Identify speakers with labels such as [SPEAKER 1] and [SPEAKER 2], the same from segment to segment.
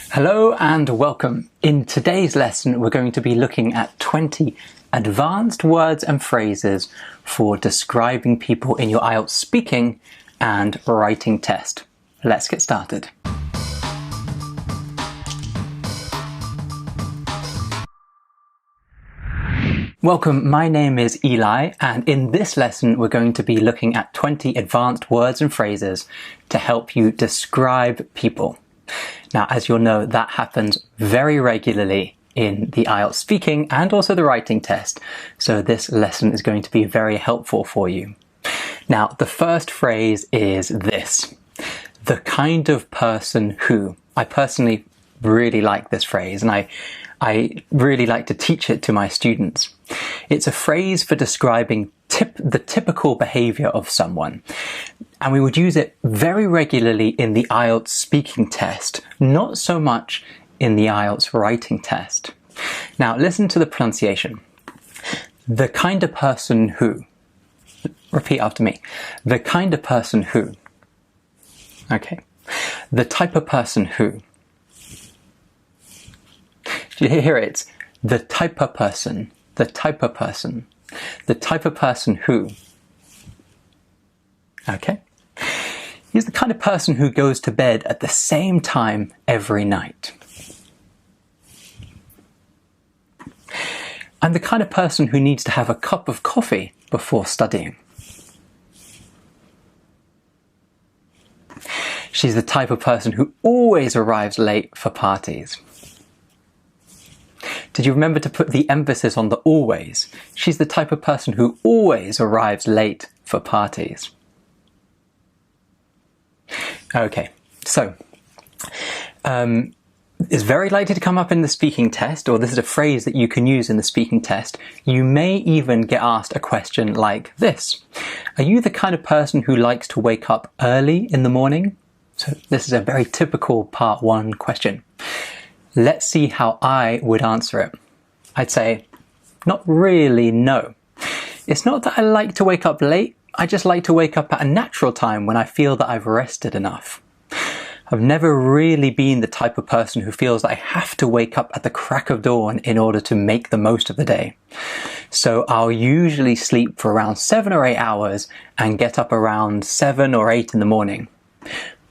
[SPEAKER 1] Hello and welcome. In today's lesson, we're going to be looking at 20 advanced words and phrases for describing people in your IELTS speaking and writing test. Let's get started. Welcome, my name is Eli, and in this lesson we're going to be looking at 20 advanced words and phrases to help you describe people. Now, as you'll know, that happens very regularly in the IELTS speaking and also the writing test, so this lesson is going to be very helpful for you. Now, the first phrase is this: the kind of person who. I personally really like this phrase, and I really like to teach it to my students. It's a phrase for describing the typical behavior of someone. And we would use it very regularly in the IELTS speaking test, not so much in the IELTS writing test. Now, listen to the pronunciation. The kind of person who. Repeat after me. The kind of person who. Okay. The type of person who. Do you hear it? The type of person. The type of person. The type of person who. Okay. He's the kind of person who goes to bed at the same time every night. I'm the kind of person who needs to have a cup of coffee before studying. She's the type of person who always arrives late for parties. Did you remember to put the emphasis on the always? She's the type of person who always arrives late for parties. Okay, so it's very likely to come up in the speaking test, or this is a phrase that you can use in the speaking test. You may even get asked a question like this: are you the kind of person who likes to wake up early in the morning? So this is a very typical part 1 question. Let's see how I would answer it. I'd say, not really, no. It's not that I like to wake up late, I just like to wake up at a natural time when I feel that I've rested enough. I've never really been the type of person who feels that I have to wake up at the crack of dawn in order to make the most of the day. So I'll usually sleep for around 7 or 8 hours and get up around 7 or 8 in the morning.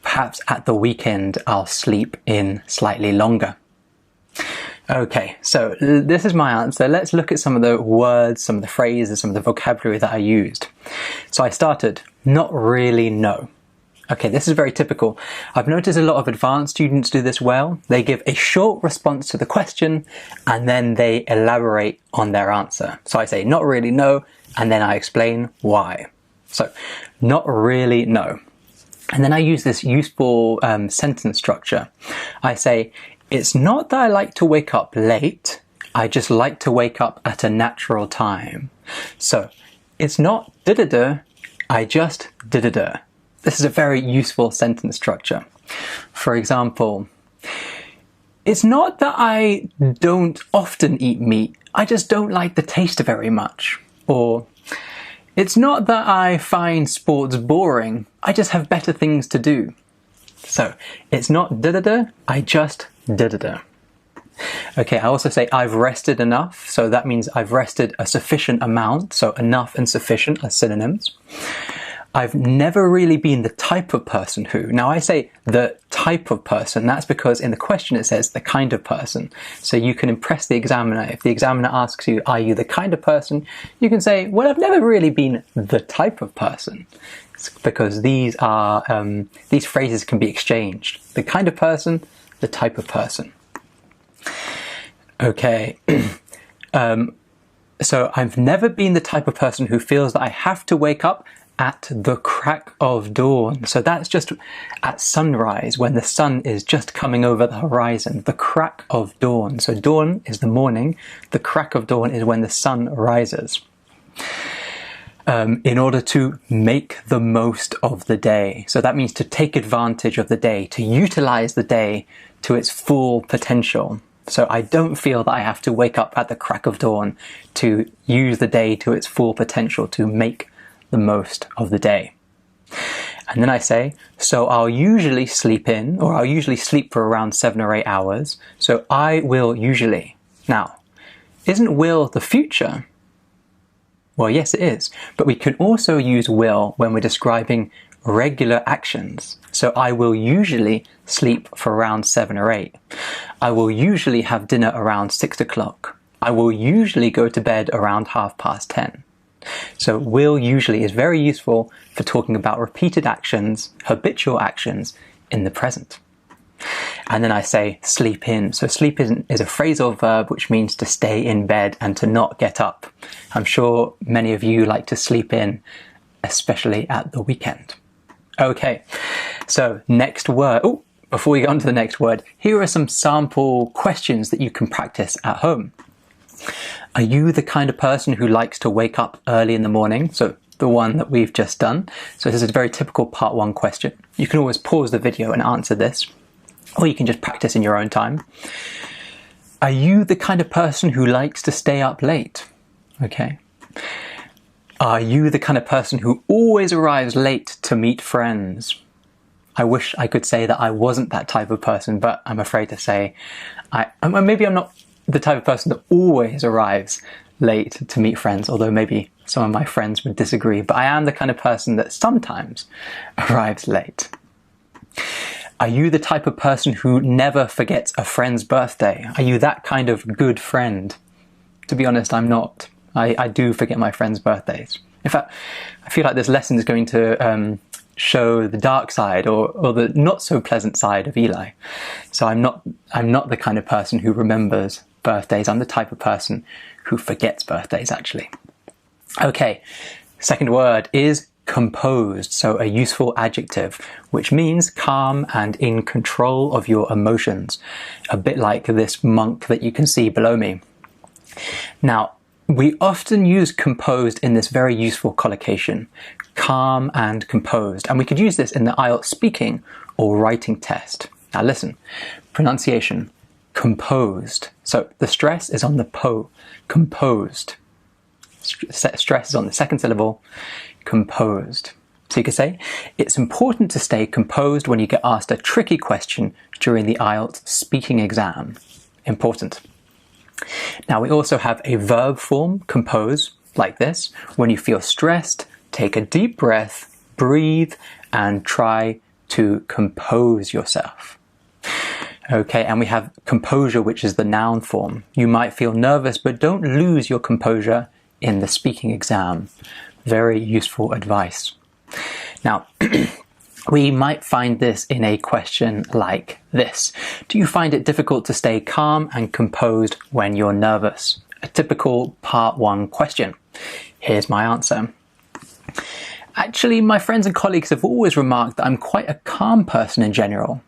[SPEAKER 1] Perhaps at the weekend I'll sleep in slightly longer. Okay, so this is my answer. Let's look at some of the words, some of the phrases, some of the vocabulary that I used. So I started, not really, no. Okay, this is very typical. I've noticed a lot of advanced students do this well. They give a short response to the question and then they elaborate on their answer. So I say, not really, no, and then I explain why. So, not really, no. And then I use this useful sentence structure. I say, it's not that I like to wake up late, I just like to wake up at a natural time. So, it's not da-da-da, I just da-da-da. This is a very useful sentence structure. For example, it's not that I don't often eat meat, I just don't like the taste very much. Or, it's not that I find sports boring, I just have better things to do. So, it's not da-da-da, I just da-da-da. Okay, I also say I've rested enough, so that means I've rested a sufficient amount, so enough and sufficient are synonyms. I've never really been the type of person who. Now I say the type of person, that's because in the question it says the kind of person. So you can impress the examiner. If the examiner asks you, are you the kind of person? You can say, well, I've never really been the type of person. It's because these phrases can be exchanged. The kind of person, the type of person. Okay. So I've never been the type of person who feels that I have to wake up at the crack of dawn. So that's just at sunrise, when the sun is just coming over the horizon. The crack of dawn. So dawn is the morning. The crack of dawn is when the sun rises. In order to make the most of the day. So that means to take advantage of the day, to utilize the day to its full potential. So I don't feel that I have to wake up at the crack of dawn to use the day to its full potential, to make the most of the day. And then I say, so I'll usually sleep in, or I'll usually sleep for around 7 or 8 hours. So I will usually. Now, isn't will the future? Well, yes, it is. But we can also use will when we're describing regular actions. So I will usually sleep for around 7 or 8. I will usually have dinner around 6 o'clock. I will usually go to bed around 10:30. So will usually is very useful for talking about repeated actions, habitual actions in the present. And then I say sleep in. So sleep is a phrasal verb which means to stay in bed and to not get up. I'm sure many of you like to sleep in, especially at the weekend. Okay, so next word. Oh, before we get on to the next word, here are some sample questions that you can practice at home. Are you the kind of person who likes to wake up early in the morning? So the one that we've just done. So this is a very typical part 1 question. You can always pause the video and answer this, or you can just practice in your own time. Are you the kind of person who likes to stay up late? Okay. Are you the kind of person who always arrives late to meet friends? I wish I could say that I wasn't that type of person, but I'm afraid to say maybe I'm not the type of person that always arrives late to meet friends, although maybe some of my friends would disagree, but I am the kind of person that sometimes arrives late. Are you the type of person who never forgets a friend's birthday? Are you that kind of good friend? To be honest, I'm not. I do forget my friends' birthdays. In fact, I feel like this lesson is going to show the dark side or the not so pleasant side of Eli. So I'm not the kind of person who remembers birthdays. I'm the type of person who forgets birthdays, actually. Okay, second word is composed, so a useful adjective, which means calm and in control of your emotions, a bit like this monk that you can see below me. Now, we often use composed in this very useful collocation, calm and composed, and we could use this in the IELTS speaking or writing test. Now listen, pronunciation, composed. So the stress is on the po, composed. Stress is on the second syllable, composed. So you could say, it's important to stay composed when you get asked a tricky question during the IELTS speaking exam. Important. Now we also have a verb form, compose, like this. When you feel stressed, take a deep breath, breathe, and try to compose yourself. Okay, and we have composure, which is the noun form. You might feel nervous, but don't lose your composure in the speaking exam. Very useful advice. Now, we might find this in a question like this. Do you find it difficult to stay calm and composed when you're nervous? A typical part 1 question. Here's my answer. Actually, my friends and colleagues have always remarked that I'm quite a calm person in general.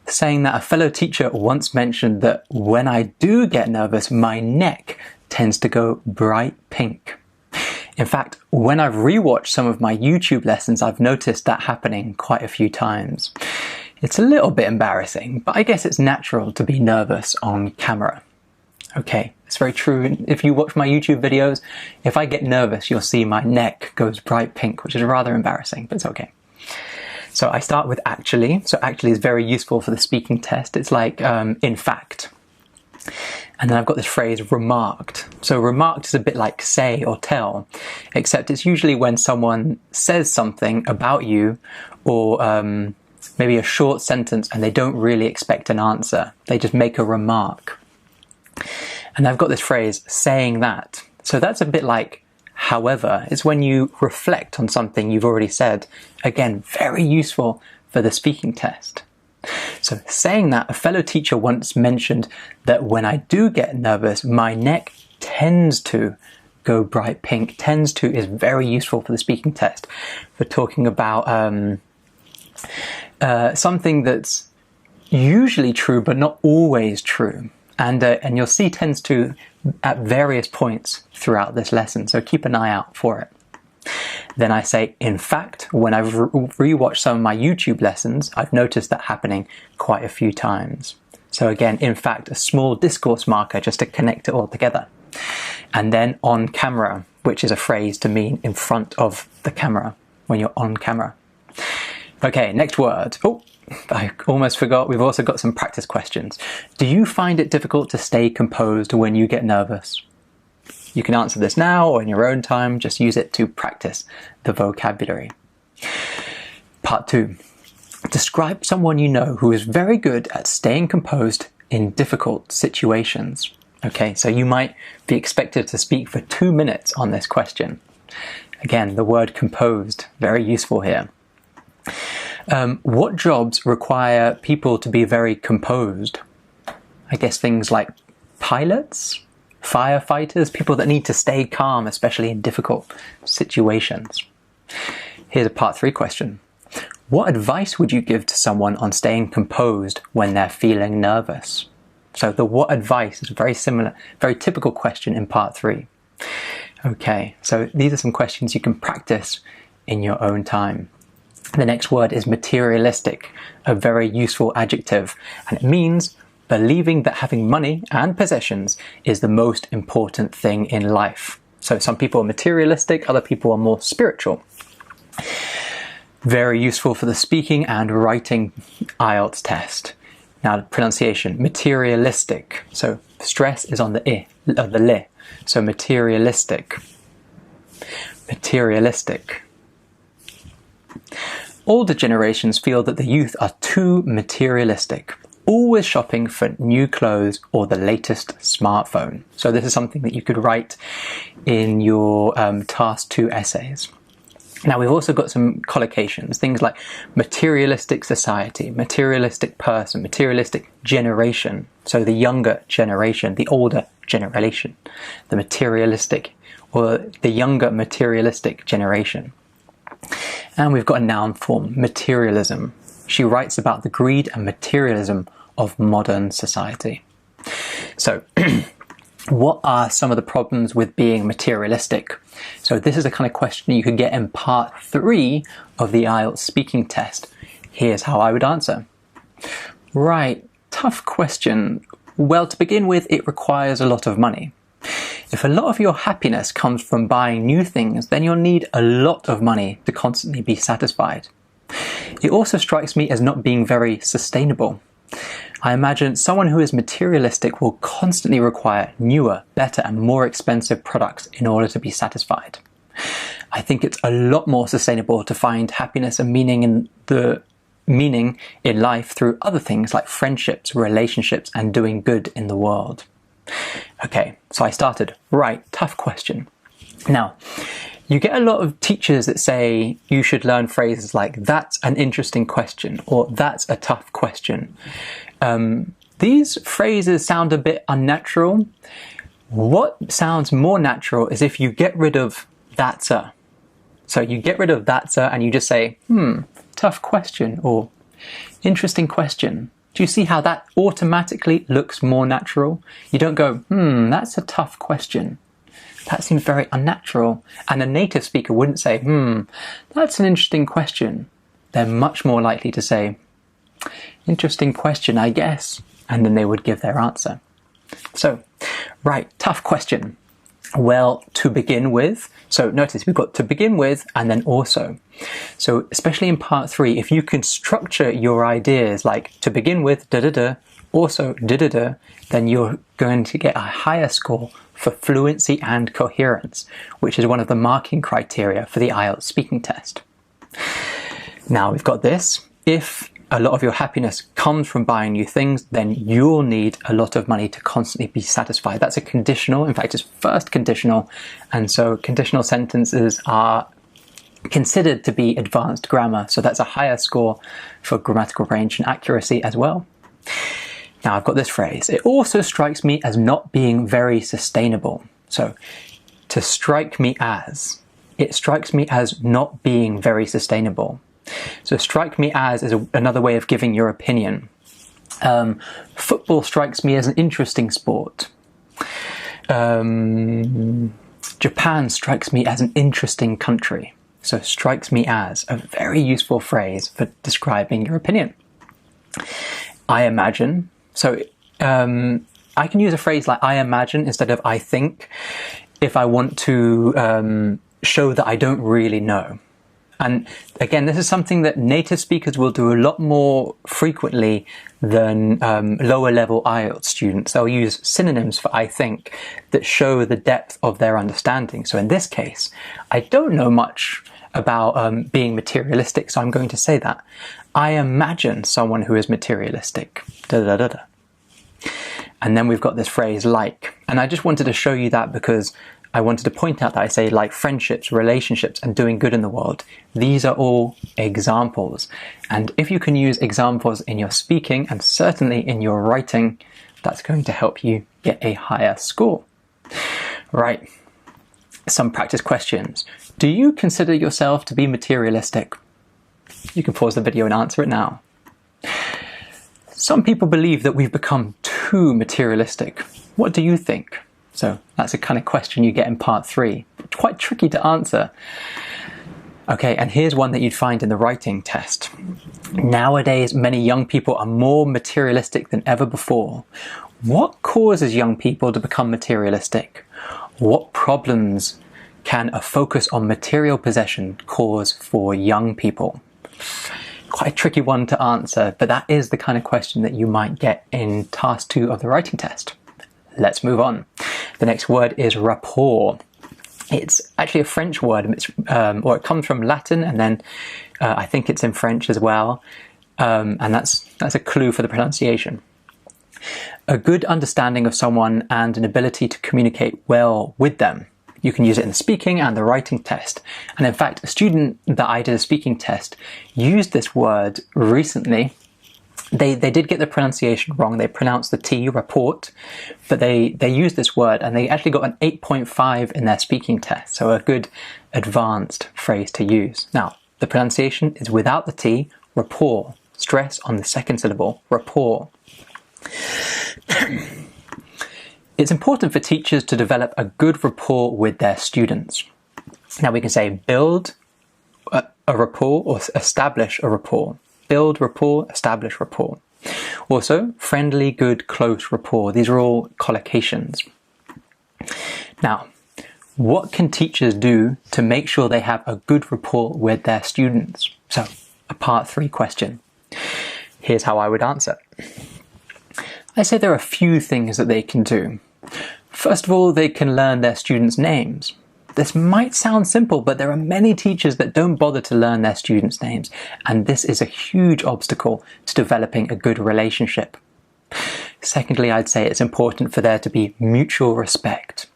[SPEAKER 1] Saying that a fellow teacher once mentioned that when I do get nervous, my neck tends to go bright pink. In fact, when I've rewatched some of my YouTube lessons, I've noticed that happening quite a few times. It's a little bit embarrassing, but I guess it's natural to be nervous on camera. Okay, it's very true. If you watch my YouTube videos, if I get nervous, you'll see my neck goes bright pink, which is rather embarrassing, but it's okay. So I start with actually. So actually is very useful for the speaking test. It's like in fact. And then I've got this phrase remarked. So remarked is a bit like say or tell, except it's usually when someone says something about you or maybe a short sentence and they don't really expect an answer. They just make a remark. And I've got this phrase saying that. So that's a bit like however. It's when you reflect on something you've already said. Again, very useful for the speaking test. So saying that, a fellow teacher once mentioned that when I do get nervous, my neck tends to go bright pink. Tends to is very useful for the speaking test, for talking about something that's usually true but not always true. And you'll see tends to at various points throughout this lesson, so keep an eye out for it. Then I say, in fact, when I've rewatched some of my YouTube lessons, I've noticed that happening quite a few times. So again, in fact, a small discourse marker just to connect it all together. And then on camera, which is a phrase to mean in front of the camera, when you're on camera. Okay, next word. Oh, I almost forgot. We've also got some practice questions. Do you find it difficult to stay composed when you get nervous? You can answer this now or in your own time. Just use it to practice the vocabulary. Part 2. Describe someone you know who is very good at staying composed in difficult situations. Okay, so you might be expected to speak for 2 minutes on this question. Again, the word composed, very useful here. What jobs require people to be very composed? I guess things like pilots, firefighters, people that need to stay calm, especially in difficult situations. Here's a part 3 question. What advice would you give to someone on staying composed when they're feeling nervous? So the what advice is a very similar, very typical question in part 3. Okay, so these are some questions you can practice in your own time. The next word is materialistic, a very useful adjective, and it means believing that having money and possessions is the most important thing in life. So some people are materialistic, other people are more spiritual. Very useful for the speaking and writing IELTS test. Now, pronunciation, materialistic. So stress is on the I, the li. So materialistic. Materialistic. Older generations feel that the youth are too materialistic, always shopping for new clothes or the latest smartphone. So this is something that you could write in your task 2 essays. Now we've also got some collocations, things like materialistic society, materialistic person, materialistic generation. So the younger generation, the older generation, the materialistic or the younger materialistic generation. And we've got a noun form, materialism. She writes about the greed and materialism of modern society. So, what are some of the problems with being materialistic? So this is a kind of question you could get in part 3 of the IELTS speaking test. Here's how I would answer. Right, tough question. Well, to begin with, it requires a lot of money. If a lot of your happiness comes from buying new things, then you'll need a lot of money to constantly be satisfied. It also strikes me as not being very sustainable. I imagine someone who is materialistic will constantly require newer, better and more expensive products in order to be satisfied. I think it's a lot more sustainable to find happiness and meaning in life through other things like friendships, relationships and doing good in the world. Okay, so I started. Right, tough question. Now, you get a lot of teachers that say you should learn phrases like, that's an interesting question, or that's a tough question. These phrases sound a bit unnatural. What sounds more natural is if you get rid of that's a. So you get rid of that's a and you just say, tough question, or interesting question. Do you see how that automatically looks more natural? You don't go, that's a tough question. That seems very unnatural. And a native speaker wouldn't say, that's an interesting question. They're much more likely to say, interesting question, I guess. And then they would give their answer. So, right, tough question. Well, to begin with, so notice we've got to begin with and then also. So especially in part 3, if you can structure your ideas like to begin with, da-da-da, also da-da-da, then you're going to get a higher score for fluency and coherence, which is one of the marking criteria for the IELTS speaking test. Now we've got this. If a lot of your happiness comes from buying new things, then you'll need a lot of money to constantly be satisfied. That's a conditional, in fact, it's first conditional. And so conditional sentences are considered to be advanced grammar. So that's a higher score for grammatical range and accuracy as well. Now I've got this phrase. It also strikes me as not being very sustainable. So to strike me as, it strikes me as not being very sustainable. So strike me as is another way of giving your opinion. Football strikes me as an interesting sport. Japan strikes me as an interesting country. So strikes me as a very useful phrase for describing your opinion. I imagine. So I can use a phrase like I imagine instead of I think if I want to show that I don't really know. And again, this is something that native speakers will do a lot more frequently than lower level IELTS students. They'll use synonyms for I think that show the depth of their understanding. So in this case, I don't know much about being materialistic, so I'm going to say that. I imagine someone who is materialistic. Da, da, da, da. And then we've got this phrase like, and I just wanted to show you that because I wanted to point out that I say like friendships, relationships, and doing good in the world. These are all examples. And if you can use examples in your speaking and certainly in your writing, that's going to help you get a higher score. Right, some practice questions. Do you consider yourself to be materialistic? You can pause the video and answer it now. Some people believe that we've become too materialistic. What do you think? So that's a kind of question you get in part 3. It's quite tricky to answer. Okay, and here's one that you'd find in the writing test. Nowadays, many young people are more materialistic than ever before. What causes young people to become materialistic? What problems can a focus on material possession cause for young people? Quite a tricky one to answer, but that is the kind of question that you might get in task 2 of the writing test. Let's move on. The next word is rapport. It's actually a French word, or it comes from Latin, and then I think it's in French as well, and that's a clue for the pronunciation. A good understanding of someone and an ability to communicate well with them. You can use it in the speaking and the writing test. And in fact, a student that I did a speaking test used this word recently. They did get the pronunciation wrong. They pronounced the T, report, but they used this word and they actually got an 8.5 in their speaking test. So a good advanced phrase to use. Now, the pronunciation is without the T, rapport. Stress on the second syllable, rapport. It's important for teachers to develop a good rapport with their students. Now we can say build a rapport or establish a rapport. Build rapport, establish rapport. Also, friendly, good, close rapport. These are all collocations. Now, what can teachers do to make sure they have a good rapport with their students? So, a part 3 question. Here's how I would answer. I say there are a few things that they can do. First of all, they can learn their students' names. This might sound simple, but there are many teachers that don't bother to learn their students' names, and this is a huge obstacle to developing a good relationship. Secondly, I'd say it's important for there to be mutual respect.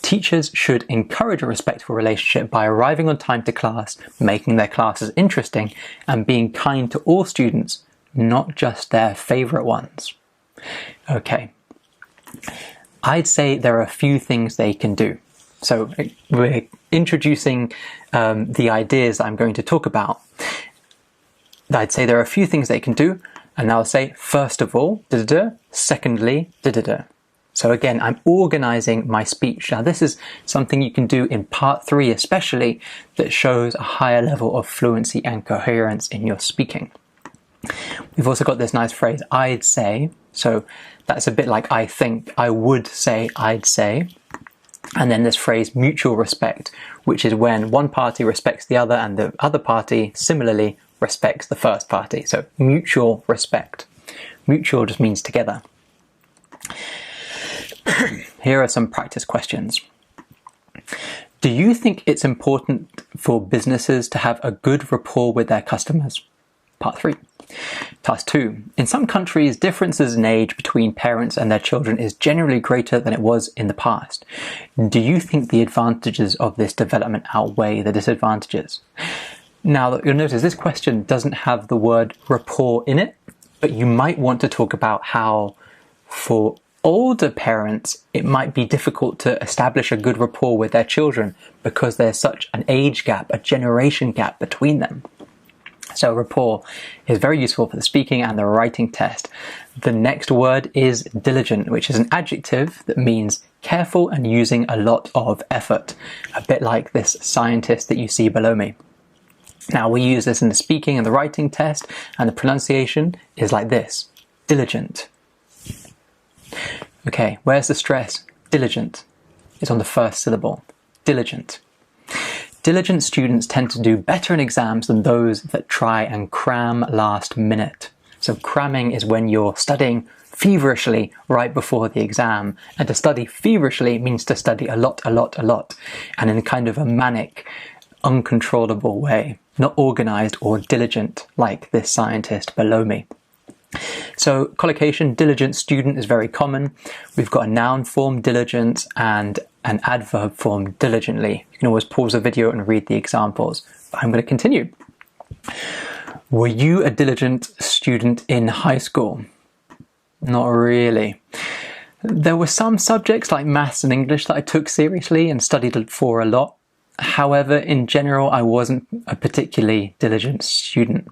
[SPEAKER 1] Teachers should encourage a respectful relationship by arriving on time to class, making their classes interesting, and being kind to all students, not just their favourite ones. Okay. I'd say there are a few things they can do. So we're introducing the ideas that I'm going to talk about. I'd say there are a few things they can do, and I'll say first of all, da-da-da, secondly, da-da-da. So again, I'm organizing my speech. Now this is something you can do in part 3 especially, that shows a higher level of fluency and coherence in your speaking. We've also got this nice phrase, I'd say. So that's a bit like I think. I would say, I'd say. And then this phrase, mutual respect, which is when one party respects the other and the other party similarly respects the first party. So mutual respect. Mutual just means together. Here are some practice questions. Do you think it's important for businesses to have a good rapport with their customers? Part 3. Task 2. In some countries, differences in age between parents and their children is generally greater than it was in the past. Do you think the advantages of this development outweigh the disadvantages? Now, you'll notice this question doesn't have the word rapport in it, but you might want to talk about how for older parents, it might be difficult to establish a good rapport with their children because there's such an age gap, a generation gap between them. So rapport is very useful for the speaking and the writing test. The next word is diligent, which is an adjective that means careful and using a lot of effort, a bit like this scientist that you see below me. Now we use this in the speaking and the writing test, and the pronunciation is like this, diligent. Okay, where's the stress? Diligent. It's on the first syllable, diligent. Diligent students tend to do better in exams than those that try and cram last minute. So cramming is when you're studying feverishly right before the exam. And to study feverishly means to study a lot, and in kind of a manic, uncontrollable way, not organized or diligent like this scientist below me. So collocation, diligent student, is very common. We've got a noun form, diligent, and an adverb form, diligently. You can always pause the video and read the examples. But I'm going to continue. Were you a diligent student in high school? Not really. There were some subjects like maths and English that I took seriously and studied for a lot. However, in general, I wasn't a particularly diligent student.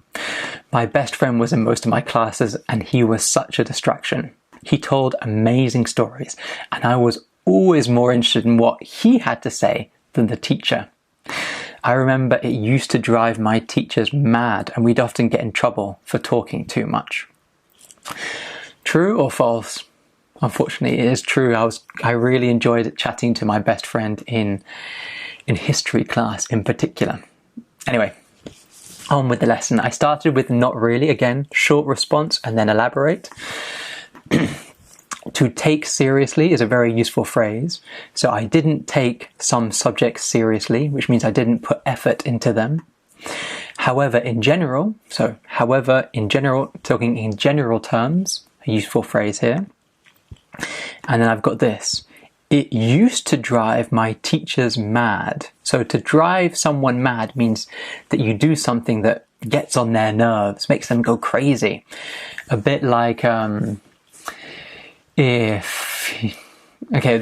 [SPEAKER 1] My best friend was in most of my classes and he was such a distraction. He told amazing stories and I was always more interested in what he had to say than the teacher. I remember it used to drive my teachers mad and we'd often get in trouble for talking too much. True or false? Unfortunately, it is true. I really enjoyed chatting to my best friend in history class in particular. Anyway, on with the lesson. I started with not really, again, short response and then elaborate. To take seriously is a very useful phrase. So I didn't take some subjects seriously, which means I didn't put effort into them. However, in general, talking in general terms, a useful phrase here. And then I've got this. It used to drive my teachers mad. So to drive someone mad means that you do something that gets on their nerves, makes them go crazy. A bit like the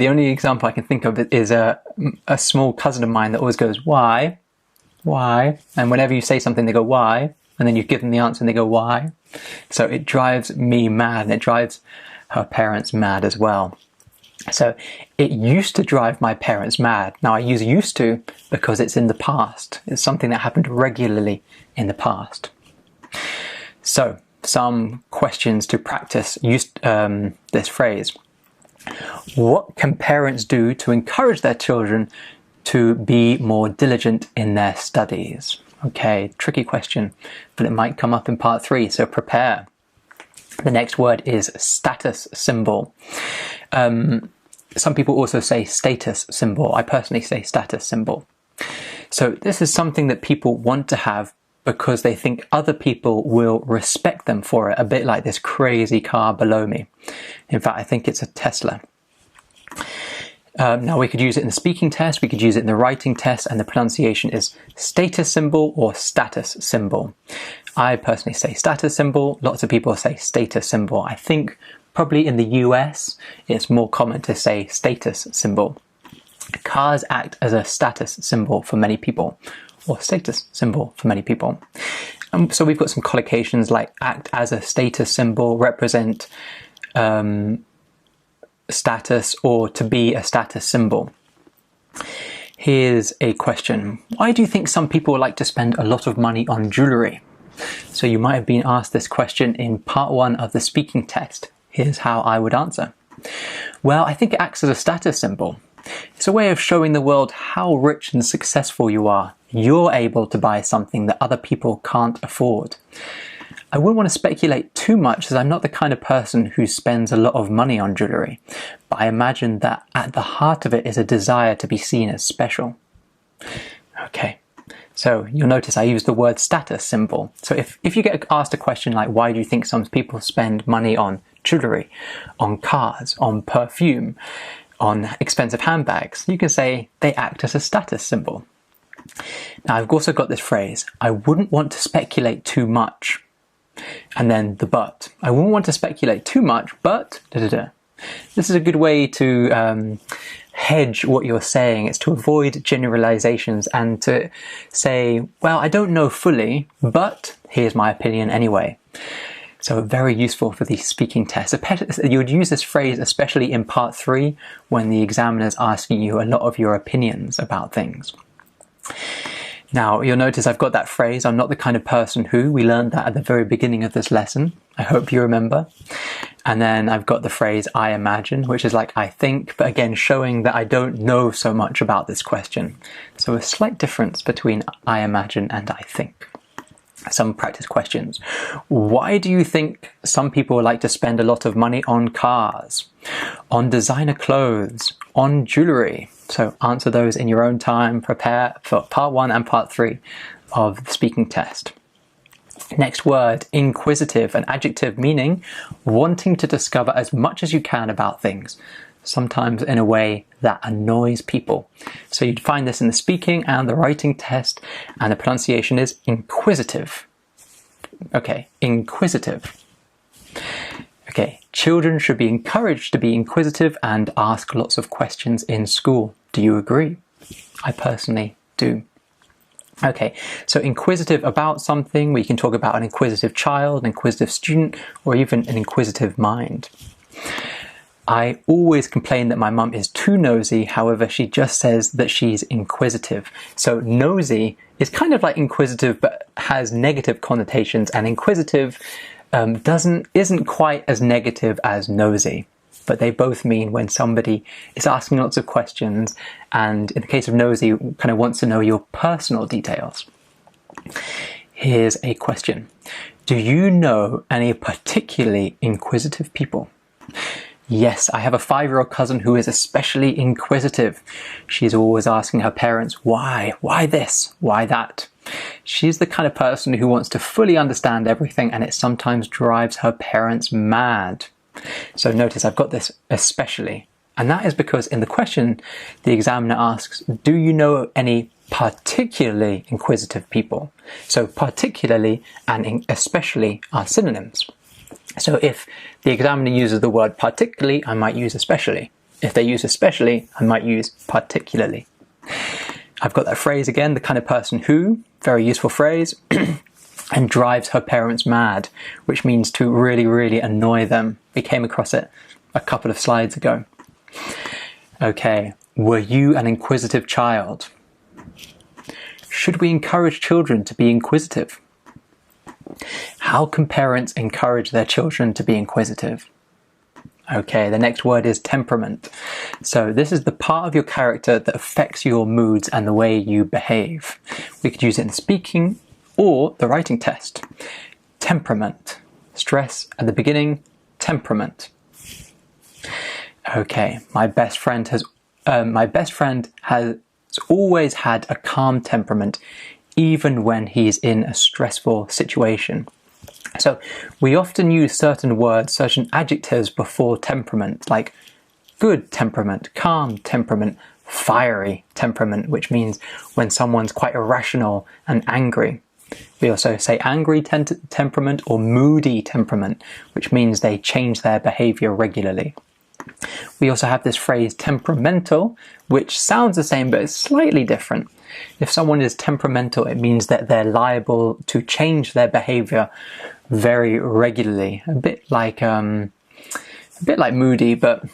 [SPEAKER 1] only example I can think of is a small cousin of mine that always goes, why? Why? And whenever you say something, they go, why? And then you give them the answer and they go, why? So it drives me mad and it drives her parents mad as well. So it used to drive my parents mad. Now I use used to because it's in the past. It's something that happened regularly in the past. So some questions to practice this phrase. What can parents do to encourage their children to be more diligent in their studies? Okay, tricky question, but it might come up in part 3, so prepare. The next word is status symbol. Some people also say status symbol. I personally say status symbol. So this is something that people want to have because they think other people will respect them for it, a bit like this crazy car below me. In fact, I think it's a Tesla. Now we could use it in the speaking test, we could use it in the writing test, and the pronunciation is status symbol or status symbol. I personally say status symbol, lots of people say status symbol. I think probably in the US it's more common to say status symbol. Cars act as a status symbol for many people, or status symbol for many people. So we've got some collocations like act as a status symbol, represent status, or to be a status symbol. Here's a question. Why do you think some people like to spend a lot of money on jewellery? So you might have been asked this question in part 1 of the speaking test. Here's how I would answer. Well, I think it acts as a status symbol. It's a way of showing the world how rich and successful you are. You're able to buy something that other people can't afford. I wouldn't want to speculate too much as I'm not the kind of person who spends a lot of money on jewellery, but I imagine that at the heart of it is a desire to be seen as special. Okay, so you'll notice I use the word status symbol. So if you get asked a question like, why do you think some people spend money on jewellery, on cars, on perfume, on expensive handbags, you can say they act as a status symbol. Now I've also got this phrase, I wouldn't want to speculate too much. And then the but. I wouldn't want to speculate too much, but This is a good way to hedge what you're saying. It's to avoid generalizations and to say, well, I don't know fully, but here's my opinion anyway. So very useful for the speaking test. You would use this phrase especially in part 3 when the examiner's asking you a lot of your opinions about things. Now, you'll notice I've got that phrase, I'm not the kind of person who. We learned that at the very beginning of this lesson. I hope you remember. And then I've got the phrase, I imagine, which is like I think, but again, showing that I don't know so much about this question. So a slight difference between I imagine and I think. Some practice questions. Why do you think some people like to spend a lot of money on cars, on designer clothes, on jewelry? So answer those in your own time. Prepare for part 1 and part 3 of the speaking test. Next word, inquisitive, an adjective meaning wanting to discover as much as you can about things, sometimes in a way that annoys people. So you'd find this in the speaking and the writing test, and the pronunciation is inquisitive. Okay, inquisitive. Okay, children should be encouraged to be inquisitive and ask lots of questions in school. Do you agree? I personally do. Okay, so inquisitive about something, we can talk about an inquisitive child, an inquisitive student, or even an inquisitive mind. I always complain that my mum is too nosy, however, she just says that she's inquisitive. So nosy is kind of like inquisitive, but has negative connotations, and inquisitive isn't quite as negative as nosy. But they both mean when somebody is asking lots of questions, and in the case of nosy, kind of wants to know your personal details. Here's a question. Do you know any particularly inquisitive people? Yes, I have a 5-year-old cousin who is especially inquisitive. She's always asking her parents, why? Why this? Why that? She's the kind of person who wants to fully understand everything, and it sometimes drives her parents mad. So notice I've got this especially, and that is because in the question the examiner asks, do you know any particularly inquisitive people? So particularly and especially are synonyms. So if the examiner uses the word particularly, I might use especially. If they use especially, I might use particularly. I've got that phrase again, the kind of person who, very useful phrase, and drives her parents mad, which means to really, really annoy them. We came across it a couple of slides ago. Okay, were you an inquisitive child? Should we encourage children to be inquisitive? How can parents encourage their children to be inquisitive? Okay, the next word is temperament. So this is the part of your character that affects your moods and the way you behave. We could use it in the speaking or the writing test. Temperament. Stress at the beginning, temperament. Okay, my best friend has always had a calm temperament, even when he's in a stressful situation. So we often use certain words, certain adjectives before temperament, like good temperament, calm temperament, fiery temperament, which means when someone's quite irrational and angry. We also say angry temperament or moody temperament, which means they change their behavior regularly. We also have this phrase temperamental, which sounds the same but is slightly different. If someone is temperamental, it means that they're liable to change their behavior very regularly. A bit like moody, but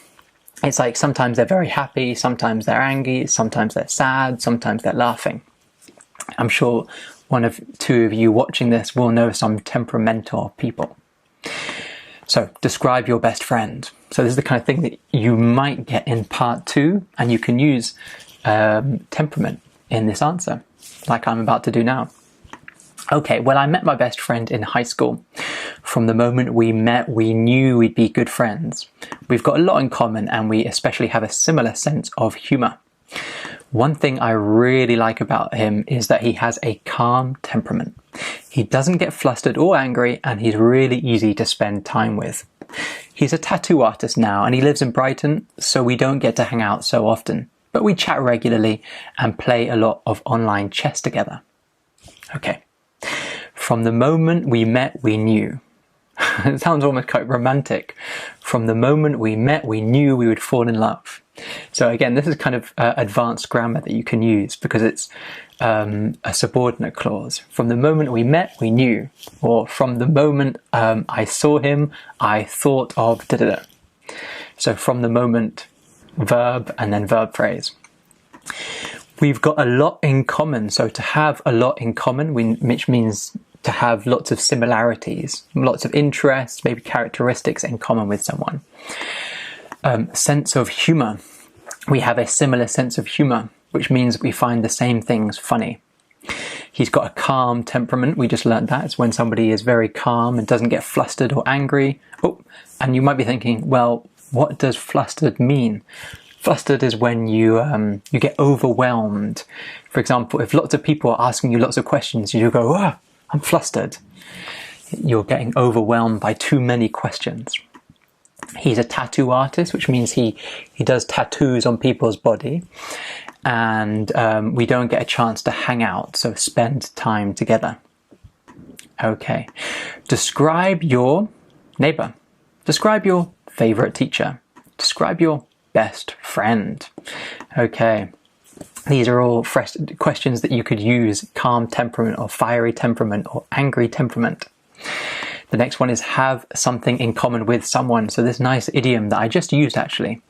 [SPEAKER 1] it's like sometimes they're very happy, sometimes they're angry, sometimes they're sad, sometimes they're laughing. I'm sure two of you watching this will know some temperamental people. So describe your best friend. So this is the kind of thing that you might get in part 2, and you can use temperament in this answer, like I'm about to do now. Okay, well, I met my best friend in high school. From the moment we met, we knew we'd be good friends. We've got a lot in common, and we especially have a similar sense of humor. One thing I really like about him is that he has a calm temperament. He doesn't get flustered or angry, and he's really easy to spend time with. He's a tattoo artist now, and he lives in Brighton, so we don't get to hang out so often. But we chat regularly and play a lot of online chess together. Okay. From the moment we met, we knew. It sounds almost quite romantic. From the moment we met, we knew we would fall in love. So again, this is kind of advanced grammar that you can use because it's a subordinate clause. From the moment we met, we knew. Or from the moment I saw him, I thought of da-da-da. So from the moment, verb and then verb phrase. We've got a lot in common. So to have a lot in common, which means to have lots of similarities, lots of interests, maybe characteristics in common with someone. Sense of humor. We have a similar sense of humor, which means we find the same things funny. He's got a calm temperament. We just learned that. It's when somebody is very calm and doesn't get flustered or angry. Oh, and you might be thinking, well, what does flustered mean? Flustered is when you get overwhelmed. For example, if lots of people are asking you lots of questions, you go, oh, I'm flustered. You're getting overwhelmed by too many questions. He's a tattoo artist, which means he does tattoos on people's body. And we don't get a chance to hang out, so spend time together. Okay. Describe your neighbor. Describe your favorite teacher. Describe your best friend. Okay. These are all fresh questions that you could use: calm temperament or fiery temperament or angry temperament. The next one is have something in common with someone. So this nice idiom that I just used actually.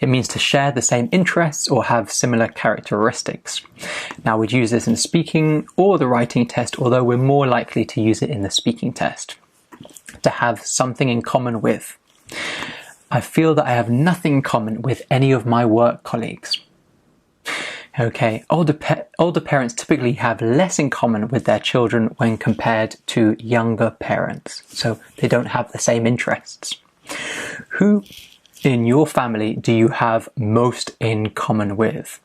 [SPEAKER 1] It means to share the same interests or have similar characteristics. Now we'd use this in the speaking or the writing test, although we're more likely to use it in the speaking test. To have something in common with. I feel that I have nothing in common with any of my work colleagues. Okay, older parents typically have less in common with their children when compared to younger parents, so they don't have the same interests. Who in your family do you have most in common with?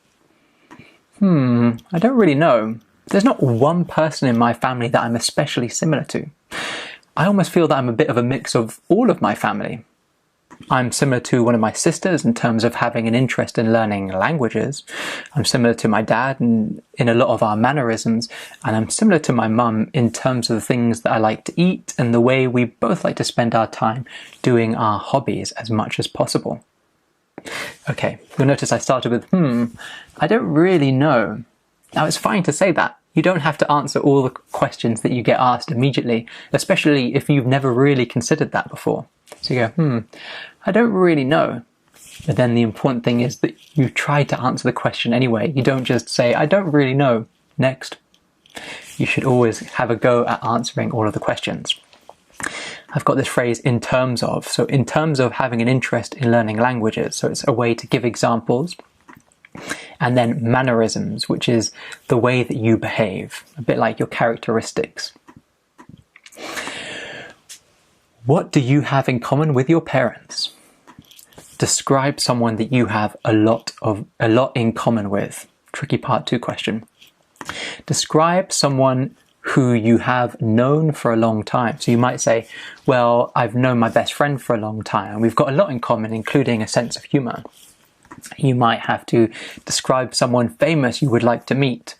[SPEAKER 1] I don't really know. There's not one person in my family that I'm especially similar to. I almost feel that I'm a bit of a mix of all of my family. I'm similar to one of my sisters in terms of having an interest in learning languages. I'm similar to my dad in a lot of our mannerisms, and I'm similar to my mum in terms of the things that I like to eat and the way we both like to spend our time doing our hobbies as much as possible. Okay, you'll notice I started with, I don't really know. Now it's fine to say that. You don't have to answer all the questions that you get asked immediately, especially if you've never really considered that before. So you go, I don't really know. But then the important thing is that you try to answer the question anyway. You don't just say, I don't really know. Next. You should always have a go at answering all of the questions. I've got this phrase, in terms of. So in terms of having an interest in learning languages. So it's a way to give examples. And then mannerisms, which is the way that you behave, a bit like your characteristics. What do you have in common with your parents? Describe someone that you have a lot in common with. Tricky part 2 question. Describe someone who you have known for a long time. So you might say, well, I've known my best friend for a long time, and we've got a lot in common, including a sense of humor. You might have to describe someone famous you would like to meet.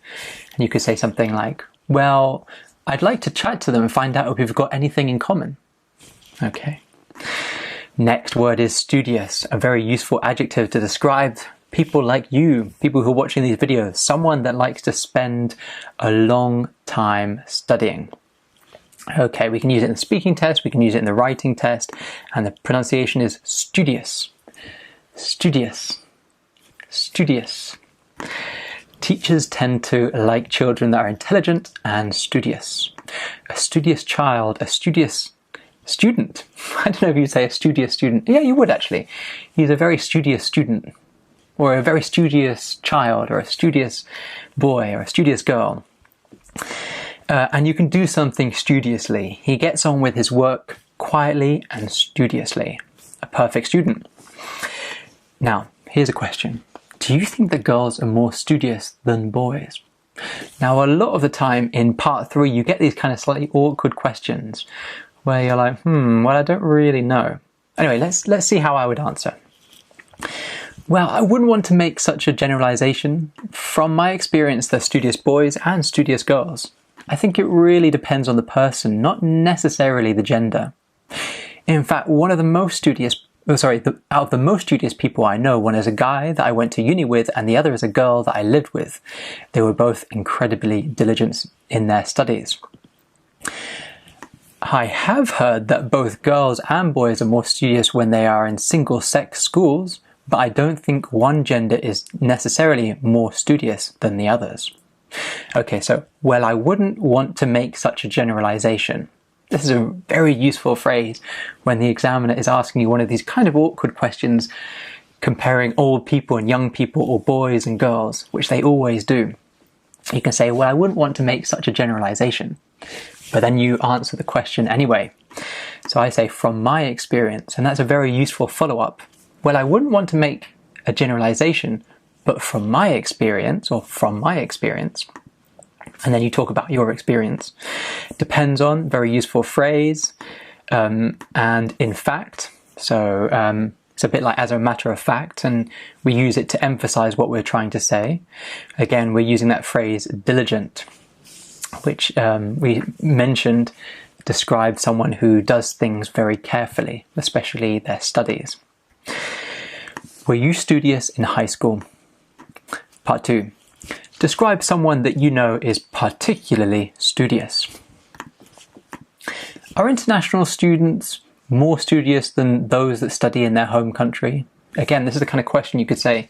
[SPEAKER 1] And you could say something like, well, I'd like to chat to them and find out if we've got anything in common. Okay. Next word is studious, a very useful adjective to describe people like you, people who are watching these videos, someone that likes to spend a long time studying. Okay, we can use it in the speaking test, we can use it in the writing test, and the pronunciation is studious. Studious. Studious. Teachers tend to like children that are intelligent and studious. A studious child, a studious student. I don't know if you'd say a studious student. Yeah, you would actually. He's a very studious student, or a very studious child, or a studious boy, or a studious girl. And you can do something studiously. He gets on with his work quietly and studiously. A perfect student. Now, here's a question. Do you think that girls are more studious than boys? Now, a lot of the time in part 3, you get these kind of slightly awkward questions where you're like, well, I don't really know. Anyway, let's see how I would answer. Well, I wouldn't want to make such a generalization. From my experience, there's studious boys and studious girls. I think it really depends on the person, not necessarily the gender. In fact, out of the most studious people I know, one is a guy that I went to uni with and the other is a girl that I lived with. They were both incredibly diligent in their studies. I have heard that both girls and boys are more studious when they are in single-sex schools, but I don't think one gender is necessarily more studious than the others. Okay, so, well, I wouldn't want to make such a generalization. This is a very useful phrase when the examiner is asking you one of these kind of awkward questions comparing old people and young people or boys and girls, which they always do. You can say, well, I wouldn't want to make such a generalization, but then you answer the question anyway. So I say, from my experience, and that's a very useful follow-up. Well, I wouldn't want to make a generalization, but from my experience, or from my experience, and then you talk about your experience. Depends on, very useful phrase, and in fact, so it's a bit like as a matter of fact, and we use it to emphasize what we're trying to say. Again, we're using that phrase diligent, which we mentioned describes someone who does things very carefully, especially their studies. Were you studious in high school? Part 2. Describe someone that you know is particularly studious. Are international students more studious than those that study in their home country? Again, this is the kind of question you could say,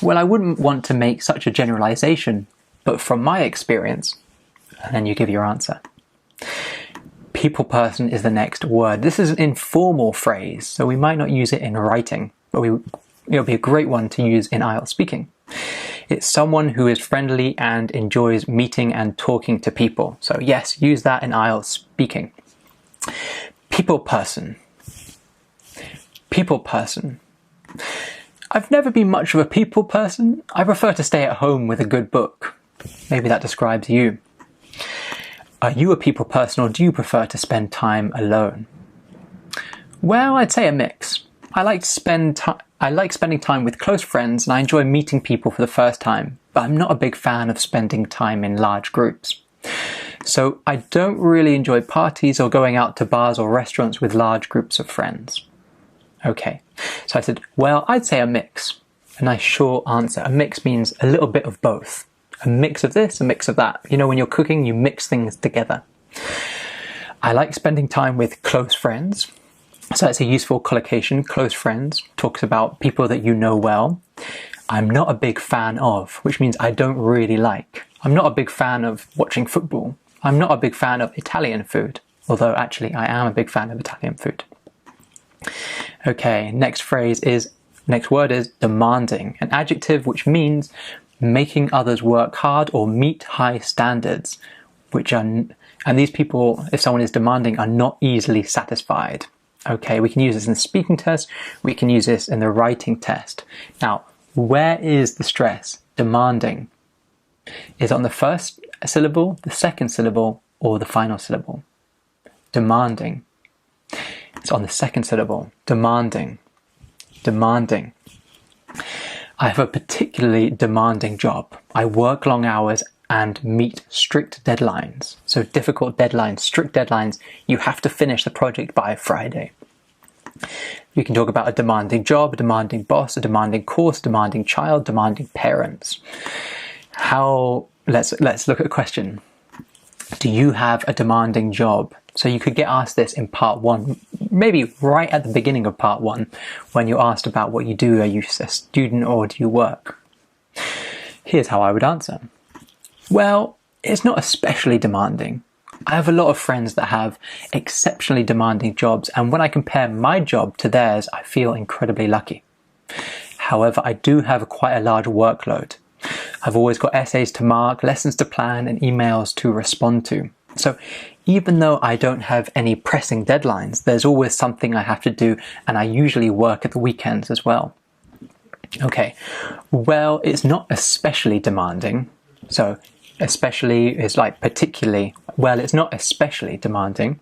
[SPEAKER 1] well, I wouldn't want to make such a generalization, but from my experience, and then you give your answer. People person is the next word. This is an informal phrase, so we might not use it in writing, but it'll be a great one to use in IELTS speaking. It's someone who is friendly and enjoys meeting and talking to people. So yes, use that in IELTS speaking. People person. People person. I've never been much of a people person. I prefer to stay at home with a good book. Maybe that describes you. Are you a people person, or do you prefer to spend time alone? Well, I'd say a mix. I like spending time with close friends, and I enjoy meeting people for the first time, but I'm not a big fan of spending time in large groups. So I don't really enjoy parties or going out to bars or restaurants with large groups of friends. Okay, so I said, well, I'd say a mix. A nice short answer. A mix means a little bit of both. A mix of this, a mix of that. You know, when you're cooking, you mix things together. I like spending time with close friends. So that's a useful collocation. Close friends talks about people that you know well. I'm not a big fan of, which means I don't really like. I'm not a big fan of watching football. I'm not a big fan of Italian food, although actually I am a big fan of Italian food. Okay, next word is demanding, an adjective which means making others work hard or meet high standards, and these people, if someone is demanding, are not easily satisfied. Okay, we can use this in the speaking test, we can use this in the writing test. Now, where is the stress? Demanding. Is it on the first syllable, the second syllable, or the final syllable? Demanding. It's on the second syllable. Demanding. Demanding. I have a particularly demanding job. I work long hours and meet strict deadlines. So difficult deadlines, strict deadlines. You have to finish the project by Friday. You can talk about a demanding job, a demanding boss, a demanding course, a demanding child, demanding parents. Let's look at a question. Do you have a demanding job? So you could get asked this in part 1, maybe right at the beginning of part 1, when you're asked about what you do. Are you a student or do you work? Here's how I would answer. Well, it's not especially demanding. I have a lot of friends that have exceptionally demanding jobs, and when I compare my job to theirs, I feel incredibly lucky. However, I do have quite a large workload. I've always got essays to mark, lessons to plan, and emails to respond to. So even though I don't have any pressing deadlines, there's always something I have to do, and I usually work at the weekends as well. Okay, well, it's not especially demanding. So especially is like particularly. Well, it's not especially demanding.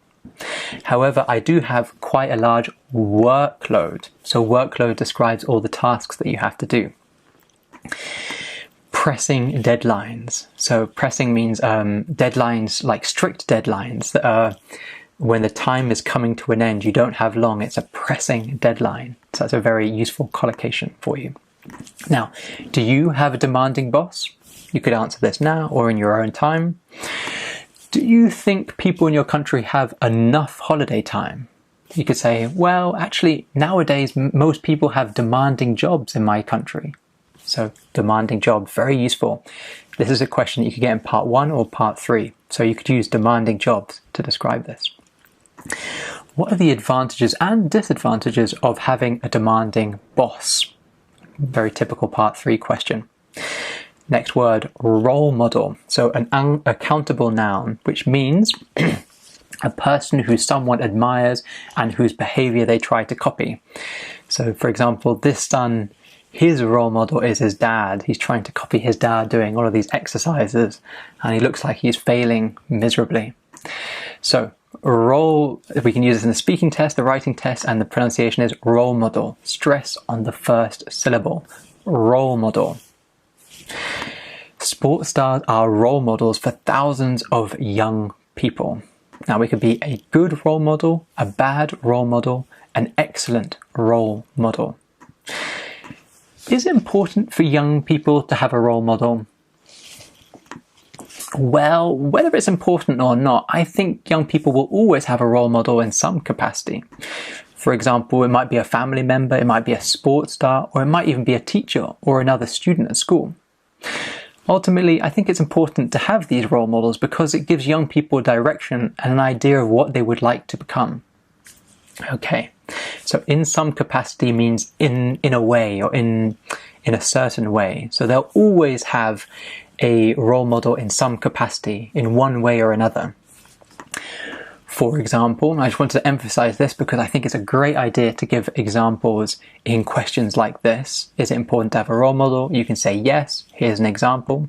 [SPEAKER 1] However, I do have quite a large workload. So workload describes all the tasks that you have to do. Pressing deadlines. So pressing means deadlines, like strict deadlines that are when the time is coming to an end, you don't have long. It's a pressing deadline. So that's a very useful collocation for you. Now, do you have a demanding boss? You could answer this now or in your own time. Do you think people in your country have enough holiday time? You could say, well, actually, nowadays, most people have demanding jobs in my country. So demanding job, very useful. This is a question you could get in part 1 or part 3. So you could use demanding jobs to describe this. What are the advantages and disadvantages of having a demanding boss? Very typical part 3 question. Next word, role model. So an unaccountable noun, which means a person who someone admires and whose behavior they try to copy. So for example, this son, his role model is his dad. He's trying to copy his dad doing all of these exercises and he looks like he's failing miserably. So role, we can use this in the speaking test, the writing test, and the pronunciation is role model. Stress on the first syllable. Role model. Sports stars are role models for thousands of young people. Now, we could be a good role model, a bad role model, an excellent role model. Is it important for young people to have a role model? Well, whether it's important or not, I think young people will always have a role model in some capacity. For example, it might be a family member, it might be a sports star, or it might even be a teacher or another student at school. Ultimately, I think it's important to have these role models because it gives young people direction and an idea of what they would like to become. Okay, so in some capacity means in a way or in a certain way. So they'll always have a role model in some capacity, in one way or another. For example, and I just wanted to emphasize this because I think it's a great idea to give examples in questions like this. Is it important to have a role model? You can say yes, here's an example.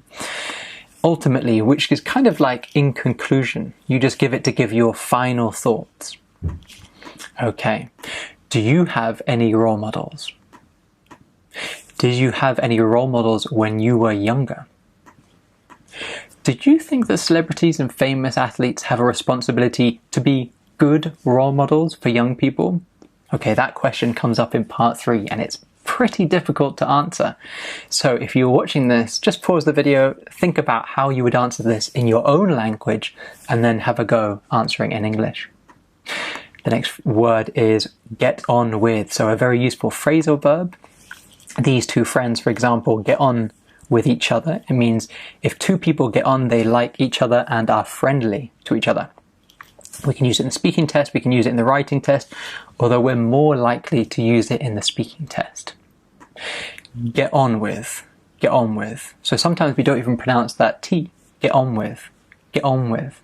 [SPEAKER 1] Ultimately, which is kind of like in conclusion, you just give it to give your final thoughts. Okay, do you have any role models? Did you have any role models when you were younger? Did you think that celebrities and famous athletes have a responsibility to be good role models for young people? Okay, that question comes up in part 3 and it's pretty difficult to answer. So if you're watching this, just pause the video, think about how you would answer this in your own language and then have a go answering in English. The next word is get on with. So a very useful phrasal verb. These two friends, for example, get on with each other. It means if two people get on, they like each other and are friendly to each other. We can use it in the speaking test, we can use it in the writing test, although we're more likely to use it in the speaking test. Get on with, get on with. So sometimes we don't even pronounce that T. Get on with, get on with.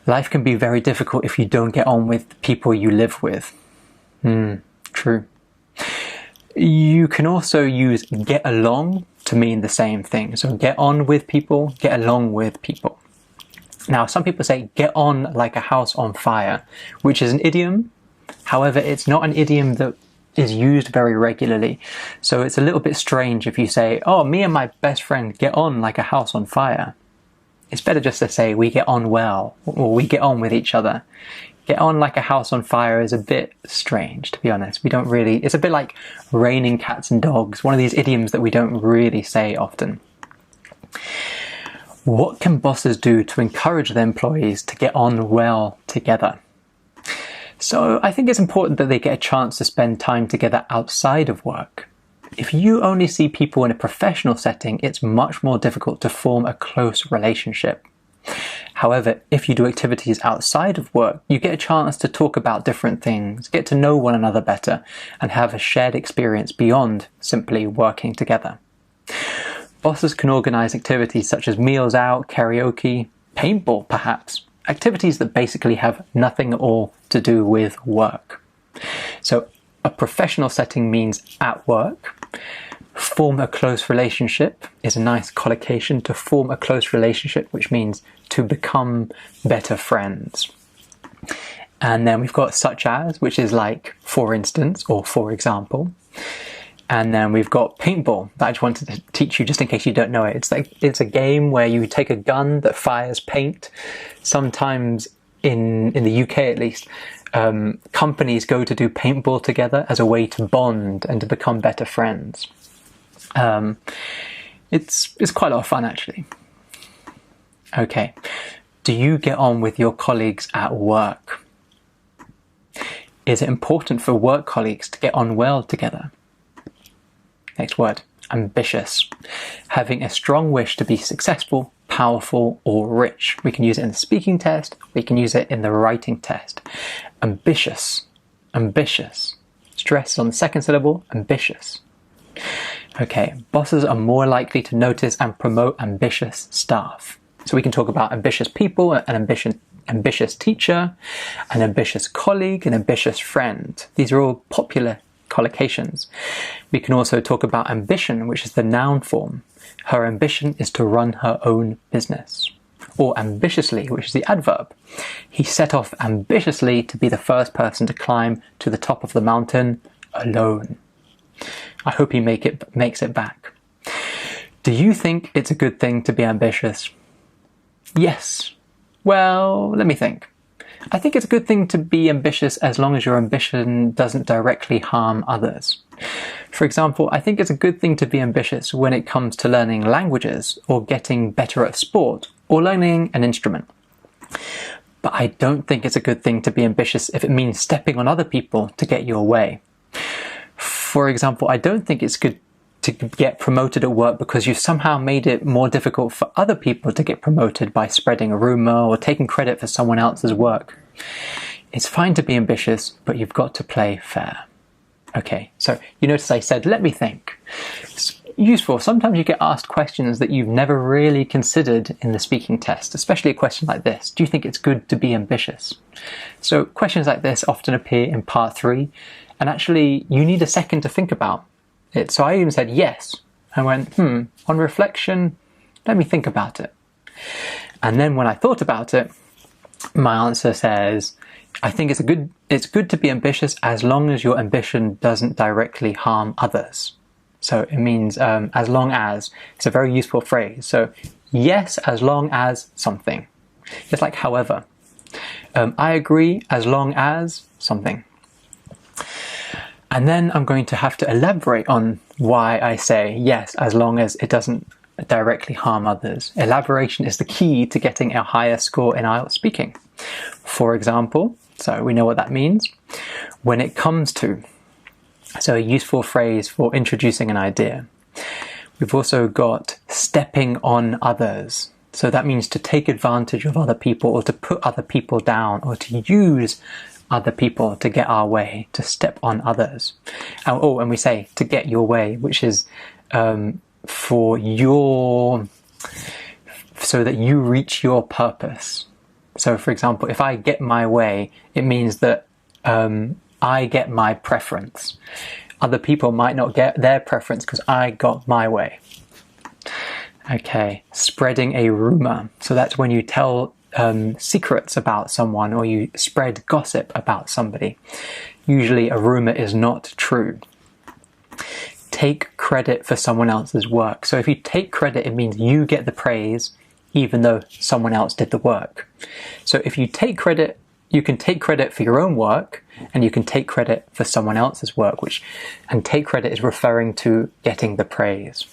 [SPEAKER 1] Life can be very difficult if you don't get on with the people you live with. True. You can also use get along to mean the same thing. So get on with people, get along with people. Now, some people say get on like a house on fire, which is an idiom. However, it's not an idiom that is used very regularly. So it's a little bit strange if you say, oh, me and my best friend get on like a house on fire. It's better just to say we get on well, or we get on with each other. Get on like a house on fire is a bit strange, to be honest. We don't really, it's a bit like raining cats and dogs, one of these idioms that we don't really say often. What can bosses do to encourage their employees to get on well together? So I think it's important that they get a chance to spend time together outside of work. If you only see people in a professional setting, it's much more difficult to form a close relationship. However, if you do activities outside of work, you get a chance to talk about different things, get to know one another better, and have a shared experience beyond simply working together. Bosses can organize activities such as meals out, karaoke, paintball perhaps, activities that basically have nothing at all to do with work. So a professional setting means at work. Form a close relationship is a nice collocation, to form a close relationship, which means to become better friends. And then we've got such as, which is like for instance or for example. And then we've got paintball that I just wanted to teach you just in case you don't know it. It's a game where you take a gun that fires paint. Sometimes in the UK at least, companies go to do paintball together as a way to bond and to become better friends. It's quite a lot of fun actually. Okay, do you get on with your colleagues at work? Is it important for work colleagues to get on well together? Next word, ambitious. Having a strong wish to be successful, powerful, or rich. We can use it in the speaking test, we can use it in the writing test. Ambitious, ambitious. Stress on the second syllable, ambitious. Okay, bosses are more likely to notice and promote ambitious staff. So we can talk about ambitious people, an ambitious teacher, an ambitious colleague, an ambitious friend. These are all popular collocations. We can also talk about ambition, which is the noun form. Her ambition is to run her own business. Or ambitiously, which is the adverb. He set off ambitiously to be the first person to climb to the top of the mountain alone. I hope he makes it back. Do you think it's a good thing to be ambitious? Yes. Well, let me think. I think it's a good thing to be ambitious as long as your ambition doesn't directly harm others. For example, I think it's a good thing to be ambitious when it comes to learning languages or getting better at sport or learning an instrument. But I don't think it's a good thing to be ambitious if it means stepping on other people to get your way. For example, I don't think it's good to get promoted at work because you've somehow made it more difficult for other people to get promoted by spreading a rumor or taking credit for someone else's work. It's fine to be ambitious, but you've got to play fair. Okay, so you notice I said, let me think. It's useful. Sometimes you get asked questions that you've never really considered in the speaking test, especially a question like this. Do you think it's good to be ambitious? So questions like this often appear in part 3, and actually you need a second to think about it. So I even said yes. I went, on reflection, let me think about it. And then when I thought about it, my answer says, I think it's good to be ambitious as long as your ambition doesn't directly harm others. So it means as long as. It's a very useful phrase. So yes, as long as something. It's like however. I agree as long as something. And then I'm going to have to elaborate on why I say yes, as long as it doesn't directly harm others. Elaboration is the key to getting a higher score in IELTS speaking. For example, so we know what that means. When it comes to, so a useful phrase for introducing an idea. We've also got stepping on others. So that means to take advantage of other people or to put other people down or to use other people to get our way, to step on others. And we say to get your way, which is for your, so that you reach your purpose. So for example, if I get my way, it means that I get my preference. Other people might not get their preference because I got my way. Okay, spreading a rumor. So that's when you tell secrets about someone or you spread gossip about somebody. Usually a rumor is not true. Take credit for someone else's work. So if you take credit, it means you get the praise even though someone else did the work. So if you take credit, you can take credit for your own work and you can take credit for someone else's work, and take credit is referring to getting the praise.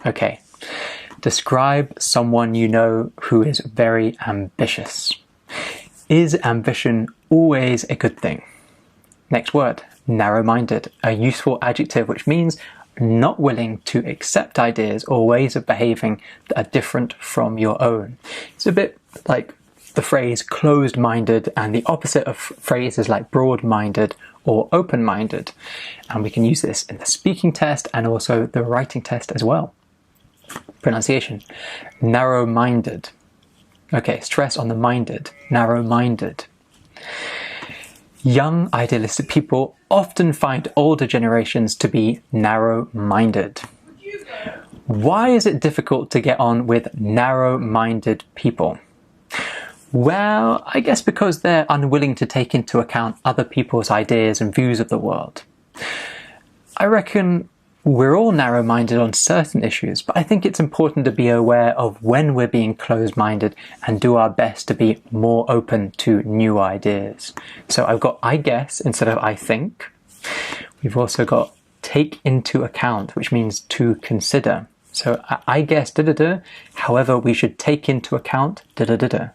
[SPEAKER 1] Okay. Describe someone you know who is very ambitious. Is ambition always a good thing? Next word, narrow-minded, a useful adjective which means not willing to accept ideas or ways of behaving that are different from your own. It's a bit like the phrase closed-minded, and the opposite of phrases like broad-minded or open-minded. And we can use this in the speaking test and also the writing test as well. Pronunciation, narrow-minded. Okay, stress on the minded, narrow-minded. Young, idealistic people often find older generations to be narrow-minded. Why is it difficult to get on with narrow-minded people? Well, I guess because they're unwilling to take into account other people's ideas and views of the world. I reckon we're all narrow-minded on certain issues, but I think it's important to be aware of when we're being closed-minded and do our best to be more open to new ideas. So I've got I guess instead of I think. We've also got take into account, which means to consider. So I guess da-da-da, however we should take into account da-da-da-da.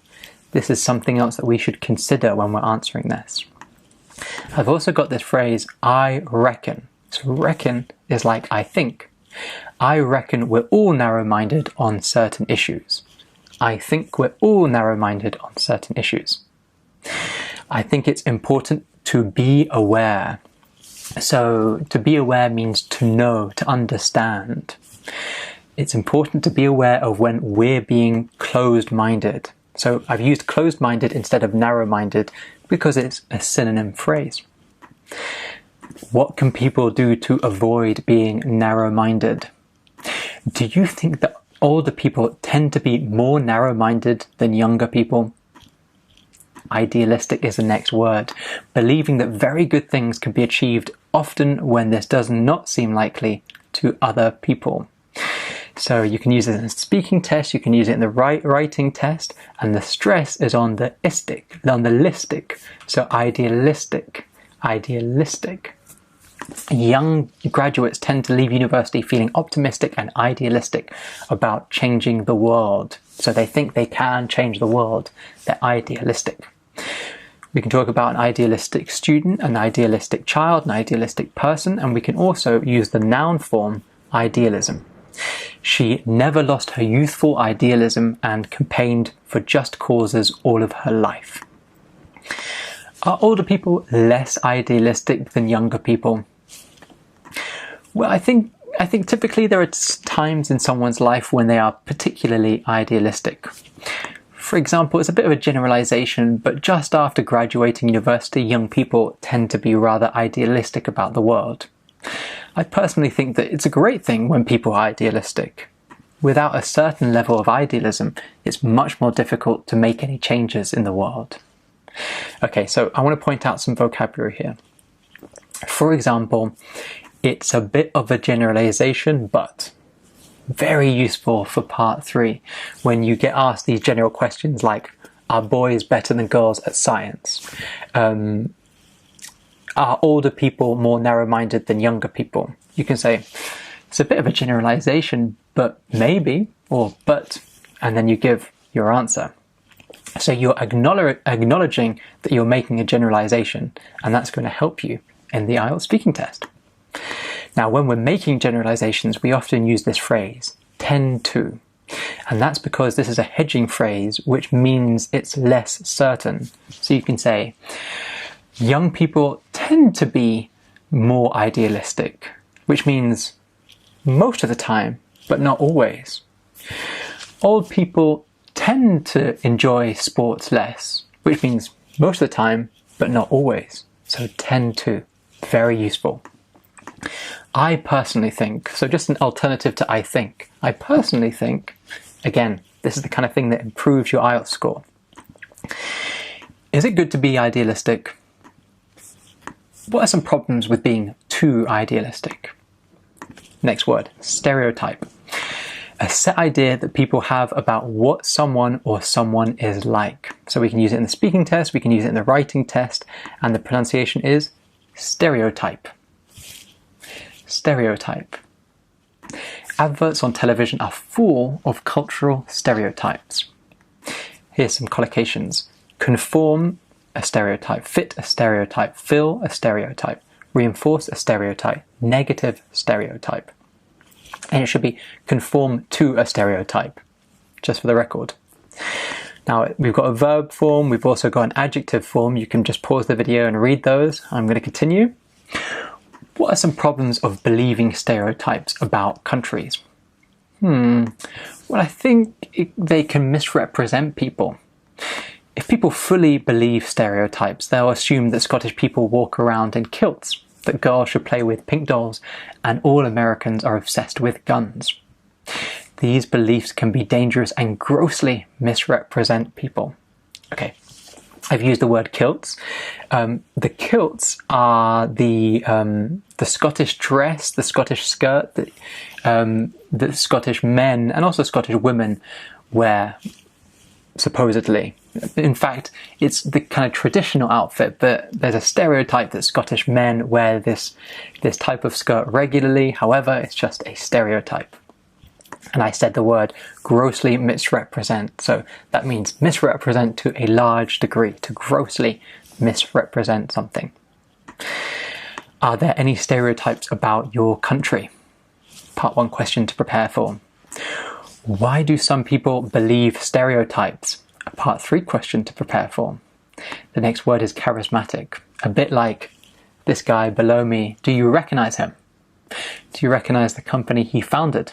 [SPEAKER 1] This is something else that we should consider when we're answering this. I've also got this phrase, I reckon. So reckon is like I think. I reckon we're all narrow-minded on certain issues. I think we're all narrow-minded on certain issues. I think it's important to be aware. So to be aware means to know, to understand. It's important to be aware of when we're being closed-minded. So I've used closed-minded instead of narrow-minded because it's a synonym phrase. What can people do to avoid being narrow-minded? Do you think that older people tend to be more narrow-minded than younger people? Idealistic is the next word, believing that very good things can be achieved often when this does not seem likely to other people. So you can use it in a speaking test, you can use it in the writing test, and the stress is on the istic, on the listic. So idealistic. Young graduates tend to leave university feeling optimistic and idealistic about changing the world. So they think they can change the world. They're idealistic. We can talk about an idealistic student, an idealistic child, an idealistic person, and we can also use the noun form idealism. She never lost her youthful idealism and campaigned for just causes all of her life. Are older people less idealistic than younger people? Well, I think typically there are times in someone's life when they are particularly idealistic. For example, it's a bit of a generalization, but just after graduating university, young people tend to be rather idealistic about the world. I personally think that it's a great thing when people are idealistic. Without a certain level of idealism, it's much more difficult to make any changes in the world. Okay, so I want to point out some vocabulary here. For example, it's a bit of a generalization, but very useful for part 3 when you get asked these general questions like, are boys better than girls at science? Are older people more narrow-minded than younger people? You can say, it's a bit of a generalization, but maybe, or but, and then you give your answer. So you're acknowledging that you're making a generalization, and that's going to help you in the IELTS speaking test. Now, when we're making generalizations, we often use this phrase, tend to. And that's because this is a hedging phrase, which means it's less certain. So you can say, young people tend to be more idealistic, which means most of the time, but not always. Old people tend to enjoy sports less, which means most of the time, but not always. So tend to, very useful. I personally think, so just an alternative to I think. I personally think, again, this is the kind of thing that improves your IELTS score. Is it good to be idealistic? What are some problems with being too idealistic? Next word, stereotype. A set idea that people have about what someone or someone is like. So we can use it in the speaking test, we can use it in the writing test, and the pronunciation is stereotype. Stereotype. Adverts on television are full of cultural stereotypes. Here's some collocations. Conform a stereotype, fit a stereotype, fill a stereotype, reinforce a stereotype, negative stereotype. And it should be conform to a stereotype, just for the record. Now, we've got a verb form, we've also got an adjective form. You can just pause the video and read those. I'm going to continue. What are some problems of believing stereotypes about countries? Well, I think they can misrepresent people. If people fully believe stereotypes, they'll assume that Scottish people walk around in kilts, that girls should play with pink dolls, and all Americans are obsessed with guns. These beliefs can be dangerous and grossly misrepresent people. Okay, I've used the word kilts. The kilts are the Scottish dress, the Scottish skirt that Scottish men and also Scottish women wear, supposedly. In fact, it's the kind of traditional outfit, but there's a stereotype that Scottish men wear this type of skirt regularly. However, it's just a stereotype. And I said the word grossly misrepresent. So that means misrepresent to a large degree, to grossly misrepresent something. Are there any stereotypes about your country? Part 1 question to prepare for. Why do some people believe stereotypes? A Part 3 question to prepare for. The next word is charismatic. A bit like this guy below me. Do you recognize him? Do you recognize the company he founded?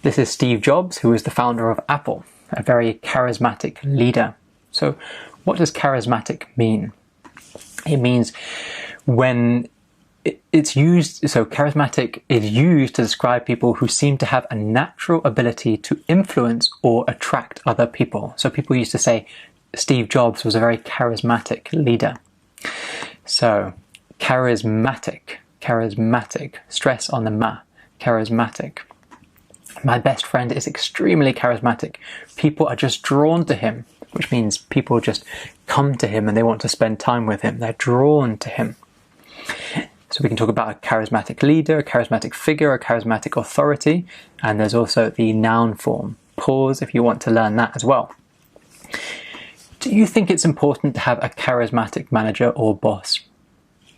[SPEAKER 1] This is Steve Jobs, who is the founder of Apple, a very charismatic leader. So what does charismatic mean? It means when it's used, so charismatic is used to describe people who seem to have a natural ability to influence or attract other people. So people used to say Steve Jobs was a very charismatic leader. So charismatic, stress on the ma, charismatic. My best friend is extremely charismatic. People are just drawn to him, which means people just come to him and they want to spend time with him. They're drawn to him. So we can talk about a charismatic leader, a charismatic figure, a charismatic authority, and there's also the noun form. Pause if you want to learn that as well. Do you think it's important to have a charismatic manager or boss?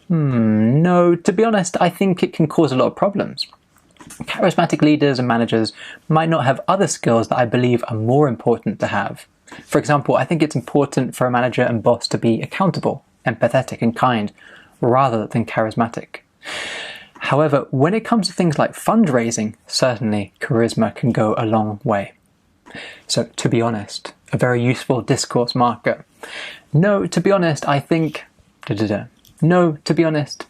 [SPEAKER 1] No, to be honest, I think it can cause a lot of problems. Charismatic leaders and managers might not have other skills that I believe are more important to have. For example, I think it's important for a manager and boss to be accountable, empathetic and kind, rather than charismatic. However, when it comes to things like fundraising, certainly charisma can go a long way. So, to be honest, a very useful discourse marker. No, to be honest, I think... No, to be honest...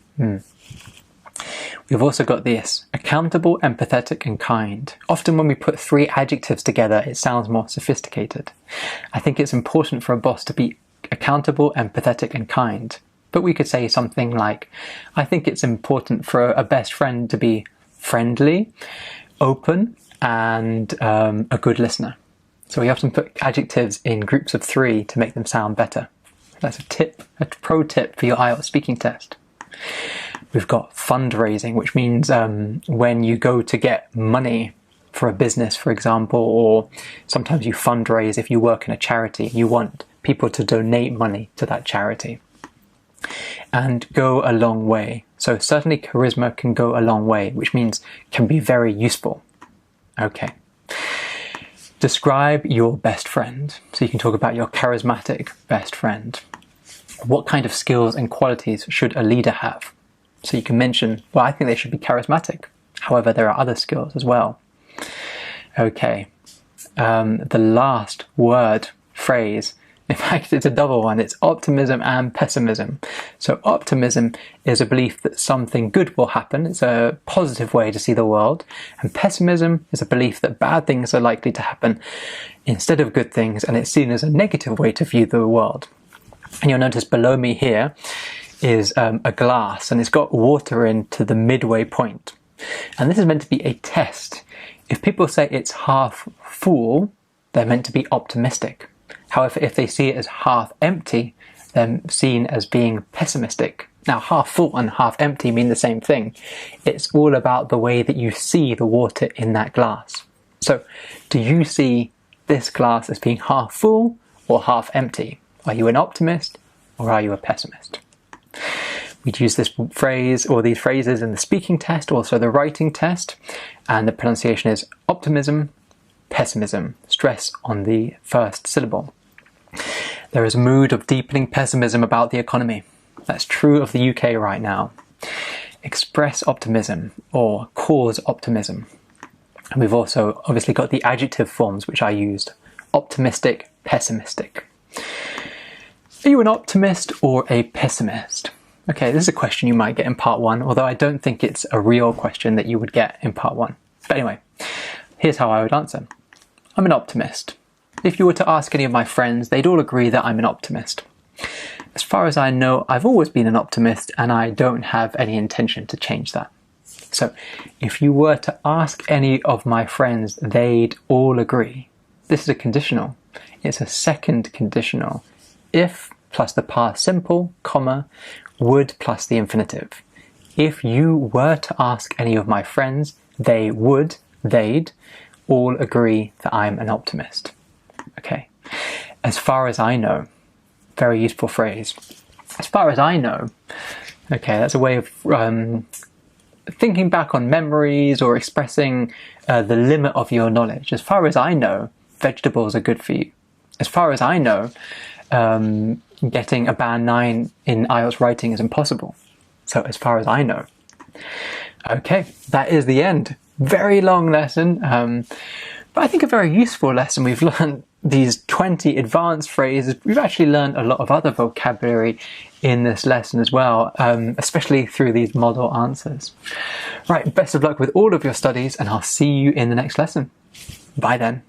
[SPEAKER 1] We've also got this, accountable, empathetic and kind. Often when we put 3 adjectives together, it sounds more sophisticated. I think it's important for a boss to be accountable, empathetic and kind. But we could say something like, I think it's important for a best friend to be friendly, open and a good listener. So we often put adjectives in groups of 3 to make them sound better. That's a pro tip for your IELTS speaking test. We've got fundraising, which means when you go to get money for a business, for example, or sometimes you fundraise if you work in a charity, you want people to donate money to that charity. And go a long way. So certainly charisma can go a long way, which means can be very useful. Okay. Describe your best friend. So you can talk about your charismatic best friend. What kind of skills and qualities should a leader have? So you can mention, well, I think they should be charismatic. However, there are other skills as well. Okay. The last word, phrase, in fact, it's a double one. It's optimism and pessimism. So optimism is a belief that something good will happen. It's a positive way to see the world. And pessimism is a belief that bad things are likely to happen instead of good things. And it's seen as a negative way to view the world. And you'll notice below me here is a glass, and it's got water in to the midway point. And this is meant to be a test. If people say it's half full, they're meant to be optimistic. However, if they see it as half empty, they're seen as being pessimistic. Now, half full and half empty mean the same thing. It's all about the way that you see the water in that glass. So, do you see this glass as being half full or half empty? Are you an optimist or are you a pessimist? We'd use this phrase or these phrases in the speaking test, also the writing test, and the pronunciation is optimism, pessimism, stress on the first syllable. There is a mood of deepening pessimism about the economy. That's true of the UK right now. Express optimism or cause optimism. And we've also obviously got the adjective forms which I used. Optimistic, pessimistic. Are you an optimist or a pessimist? Okay, this is a question you might get in part 1, although I don't think it's a real question that you would get in part 1. But anyway, here's how I would answer. I'm an optimist. If you were to ask any of my friends, they'd all agree that I'm an optimist. As far as I know, I've always been an optimist and I don't have any intention to change that. So, if you were to ask any of my friends, they'd all agree. This is a conditional. It's a second conditional. If plus the past simple, comma, would plus the infinitive. If you were to ask any of my friends, they would, they'd, all agree that I'm an optimist. Okay. As far as I know, very useful phrase. As far as I know, Okay, that's a way of thinking back on memories or expressing the limit of your knowledge. As far as I know, vegetables are good for you. As far as I know, getting a band 9 in IELTS writing is impossible. So as far as I know. Okay, that is the end. Very long lesson, but I think a very useful lesson. We've learned these 20 advanced phrases. We've actually learned a lot of other vocabulary in this lesson as well, especially through these model answers. Right, best of luck with all of your studies, and I'll see you in the next lesson. Bye then.